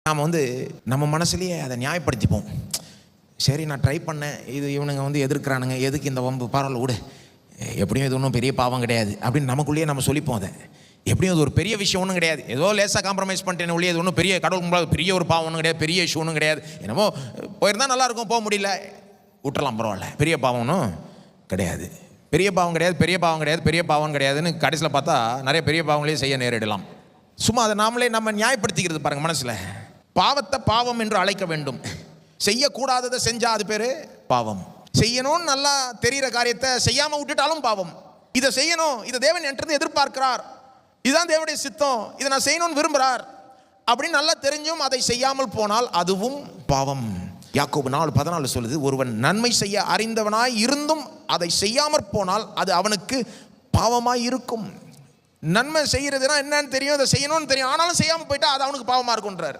நாம் நம்ம மனசுலேயே அதை நியாயப்படுத்திப்போம். சரி, நான் ட்ரை பண்ணேன், இது இவனுங்க எதிர்க்கிறானுங்க, எதுக்கு இந்த வம்பு, பரவாயில்ல விடு, எப்படியும் இது ஒன்றும் பெரிய பாவம் கிடையாது அப்படின்னு நமக்குள்ளேயே நம்ம சொல்லிப்போம். அதை எப்படியும் அது ஒரு பெரிய விஷயம் ஒன்றும் கிடையாது, ஏதோ லேசாக காம்ப்ரமைஸ் பண்ணிட்டேன் ஒழிய அது ஒன்றும் பெரிய கடவுள் முன்னாடி பெரிய ஒரு பாவம் ஒன்றும் கிடையாது, பெரிய இஷ்யூ ஒன்றும் கிடையாது, என்னமோ போயிருந்தால் நல்லாயிருக்கும், போக முடியல, விட்டுறலாம், பரவாயில்ல, பெரிய பாவம் ஒன்றும் கிடையாது, பெரிய பாவம் கிடையாது, பெரிய பாவம் கிடையாது, பெரிய பாவம் கிடையாதுன்னு கடைசியில் பார்த்தா நிறைய பெரிய பாவங்களையும் செய்ய நேரிடலாம். சும்மா அதை நாமளே நம்ம நியாயப்படுத்திக்கிறது பாருங்கள் மனசில். பாவத்தை பாவம் என்று அழைக்க வேண்டும். செய்யக்கூடாததை செஞ்சால் அது பேர் பாவம். செய்யணும்னு நல்லா தெரிகிற காரியத்தை செய்யாமல் விட்டுட்டாலும் பாவம். இதை செய்யணும், இதை தேவன் என்கிட்ட எதிர்பார்க்கிறார், இதுதான் தேவனுடைய சித்தம், இதை நான் செய்யணும்னு விரும்புகிறார் அப்படின்னு நல்லா தெரிஞ்சும் அதை செய்யாமல் போனால் அதுவும் பாவம். யாக்கோபு 4:14 சொல்லுது, ஒருவன் நன்மை செய்ய அறிந்தவனாய் இருந்தும் அதை செய்யாமற் போனால் அது அவனுக்கு பாவமாய் இருக்கும். நன்மை செய்யறதுனா என்னன்னு தெரியும், அதை செய்யணும்னு தெரியும், ஆனாலும் செய்யாமல் போயிட்டா அது அவனுக்கு பாவமாக இருக்குன்றார்.